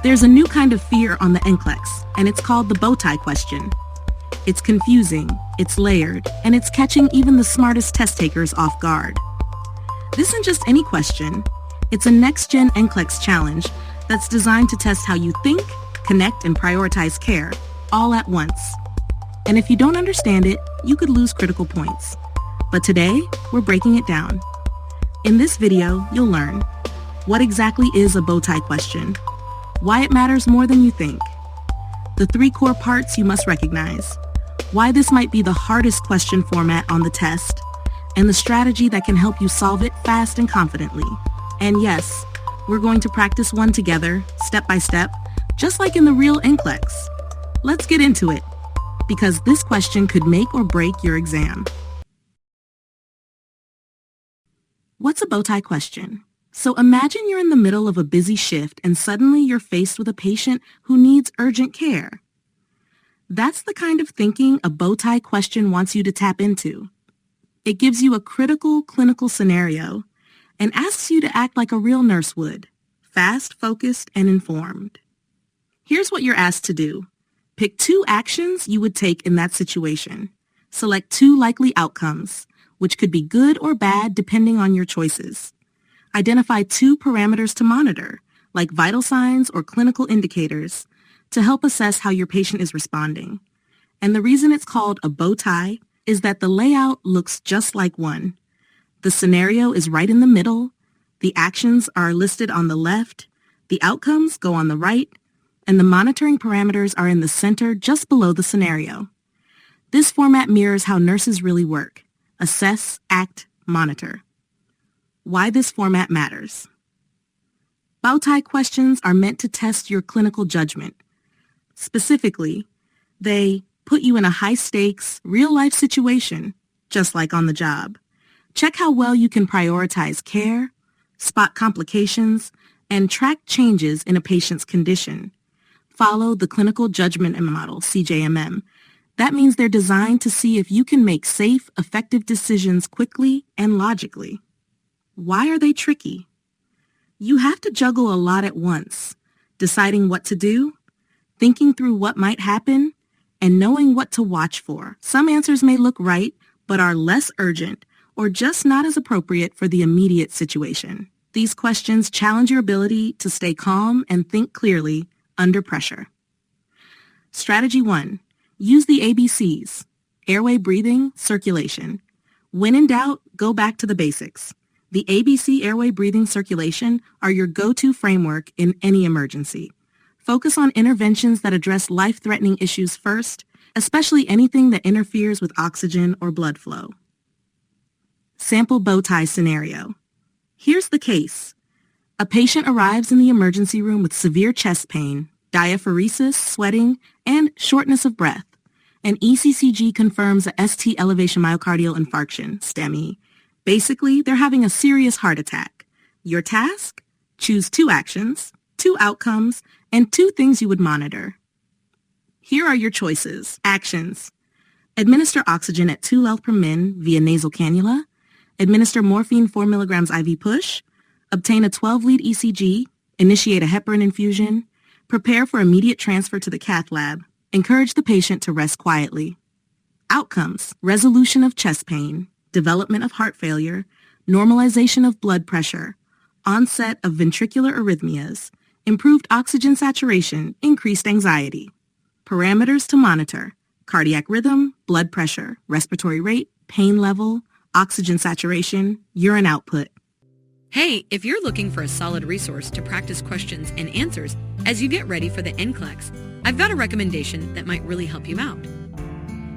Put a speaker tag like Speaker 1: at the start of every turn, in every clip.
Speaker 1: There's a new kind of fear on the NCLEX, and it's called the Bowtie question. It's confusing, it's layered, and it's catching even the smartest test takers off guard. This isn't just any question. It's a Next Gen NCLEX challenge that's designed to test how you think, connect, and prioritize care, all at once. And if you don't understand it, you could lose critical points. But today, we're breaking it down. In this video, you'll learn what exactly is a Bowtie question, why it matters more than you think, the 3 core parts you must recognize, why this might be the hardest question format on the test, and the strategy that can help you solve it fast and confidently. And yes, we're going to practice one together, step by step, just like in the real NCLEX. Let's get into it, because this question could make or break your exam. What's a Bowtie question? So imagine you're in the middle of a busy shift and suddenly you're faced with a patient who needs urgent care. That's the kind of thinking a Bowtie question wants you to tap into. It gives you a critical clinical scenario and asks you to act like a real nurse would, fast, focused, and informed. Here's what you're asked to do. Pick 2 actions you would take in that situation. Select 2 likely outcomes, which could be good or bad depending on your choices. Identify 2 parameters to monitor, like vital signs or clinical indicators, to help assess how your patient is responding. And the reason it's called a Bowtie is that the layout looks just like one. The scenario is right in the middle, the actions are listed on the left, the outcomes go on the right, and the monitoring parameters are in the center just below the scenario. This format mirrors how nurses really work: assess, act, monitor. Why this format matters. Bowtie questions are meant to test your clinical judgment. Specifically, they put you in a high-stakes, real-life situation, just like on the job. Check how well you can prioritize care, spot complications, and track changes in a patient's condition. Follow the Clinical Judgment Model, CJMM. That means they're designed to see if you can make safe, effective decisions quickly and logically. Why are they tricky? You have to juggle a lot at once, deciding what to do, thinking through what might happen, and knowing what to watch for. Some answers may look right, but are less urgent or just not as appropriate for the immediate situation. These questions challenge your ability to stay calm and think clearly under pressure. Strategy 1. Use the ABCs: airway, breathing, circulation. When in doubt, go back to the basics. The ABC airway, breathing, circulation are your go-to framework in any emergency. Focus on interventions that address life-threatening issues first, especially anything that interferes with oxygen or blood flow. Sample Bowtie scenario. Here's the case. A patient arrives in the emergency room with severe chest pain, diaphoresis, sweating, and shortness of breath. An ECCG confirms a ST elevation myocardial infarction, STEMI. Basically, they're having a serious heart attack. Your task? Choose 2 actions, 2 outcomes, and 2 things you would monitor. Here are your choices. Actions. Administer oxygen at 2 L per min via nasal cannula. Administer morphine 4 milligrams IV push. Obtain a 12-lead ECG. Initiate a heparin infusion. Prepare for immediate transfer to the cath lab. Encourage the patient to rest quietly. Outcomes. Resolution of chest pain. Development of heart failure, normalization of blood pressure, onset of ventricular arrhythmias, improved oxygen saturation, increased anxiety. Parameters to monitor: cardiac rhythm, blood pressure, respiratory rate, pain level, oxygen saturation, urine output.
Speaker 2: Hey, if you're looking for a solid resource to practice questions and answers as you get ready for the NCLEX, I've got a recommendation that might really help you out.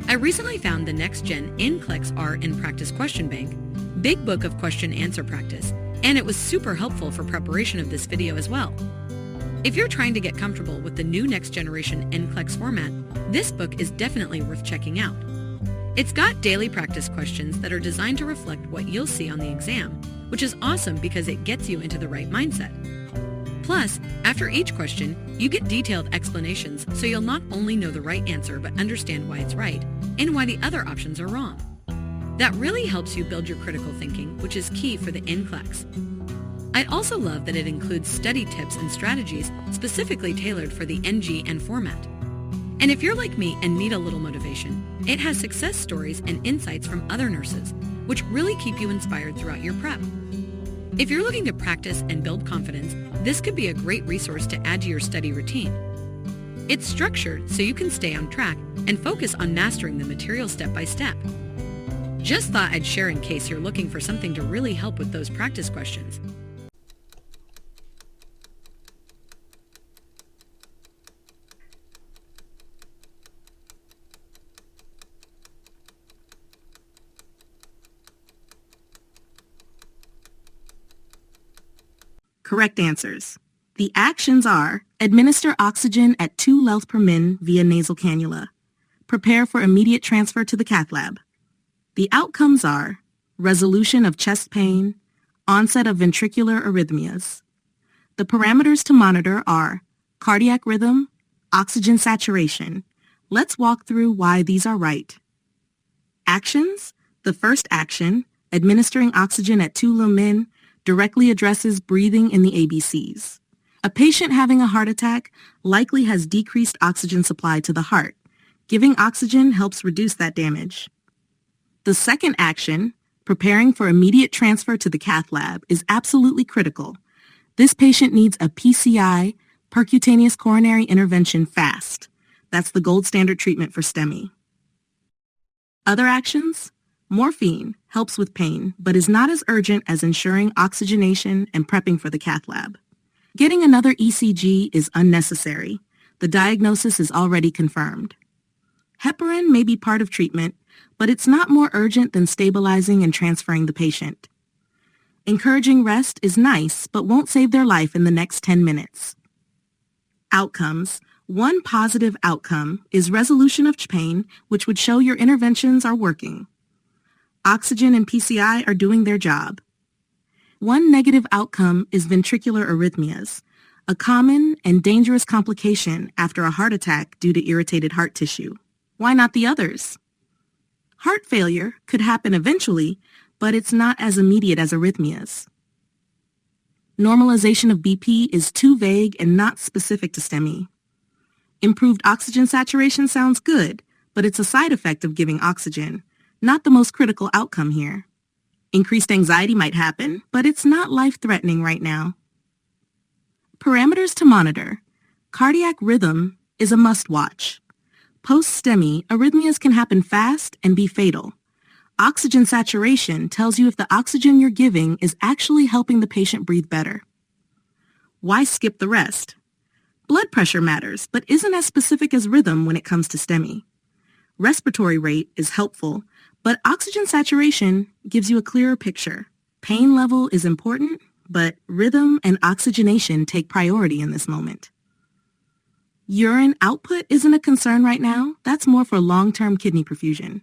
Speaker 2: I recently found the Next Gen NCLEX RN Practice Question Bank, Big Book of Question Answer Practice, and it was super helpful for preparation of this video as well. If you're trying to get comfortable with the new Next Generation NCLEX format, this book is definitely worth checking out. It's got daily practice questions that are designed to reflect what you'll see on the exam, which is awesome because it gets you into the right mindset. Plus, after each question, you get detailed explanations so you'll not only know the right answer but understand why it's right and why the other options are wrong. That really helps you build your critical thinking, which is key for the NCLEX. I also love that it includes study tips and strategies specifically tailored for the NGN format. And if you're like me and need a little motivation, it has success stories and insights from other nurses, which really keep you inspired throughout your prep. If you're looking to practice and build confidence, this could be a great resource to add to your study routine. It's structured so you can stay on track and focus on mastering the material step by step. Just thought I'd share in case you're looking for something to really help with those practice questions.
Speaker 1: Correct answers. The actions are: administer oxygen at 2 Lth per min via nasal cannula. Prepare for immediate transfer to the cath lab. The outcomes are resolution of chest pain, onset of ventricular arrhythmias. The parameters to monitor are cardiac rhythm, oxygen saturation. Let's walk through why these are right. Actions. The first action, administering oxygen at 2 Lth min, directly addresses breathing in the ABCs. A patient having a heart attack likely has decreased oxygen supply to the heart. Giving oxygen helps reduce that damage. The second action, preparing for immediate transfer to the cath lab, is absolutely critical. This patient needs a PCI, percutaneous coronary intervention, fast. That's the gold standard treatment for STEMI. Other actions? Morphine helps with pain, but is not as urgent as ensuring oxygenation and prepping for the cath lab. Getting another ECG is unnecessary. The diagnosis is already confirmed. Heparin may be part of treatment, but it's not more urgent than stabilizing and transferring the patient. Encouraging rest is nice, but won't save their life in the next 10 minutes. Outcomes. One positive outcome is resolution of pain, which would show your interventions are working. Oxygen and PCI are doing their job. One negative outcome is ventricular arrhythmias, a common and dangerous complication after a heart attack due to irritated heart tissue. Why not the others? Heart failure could happen eventually, but it's not as immediate as arrhythmias. Normalization of BP is too vague and not specific to STEMI. Improved oxygen saturation sounds good, but it's a side effect of giving oxygen, not the most critical outcome here. Increased anxiety might happen, but it's not life-threatening right now. Parameters to monitor. Cardiac rhythm is a must-watch. Post-STEMI, arrhythmias can happen fast and be fatal. Oxygen saturation tells you if the oxygen you're giving is actually helping the patient breathe better. Why skip the rest? Blood pressure matters, but isn't as specific as rhythm when it comes to STEMI. Respiratory rate is helpful, but oxygen saturation gives you a clearer picture. Pain level is important, but rhythm and oxygenation take priority in this moment. Urine output isn't a concern right now. That's more for long-term kidney perfusion.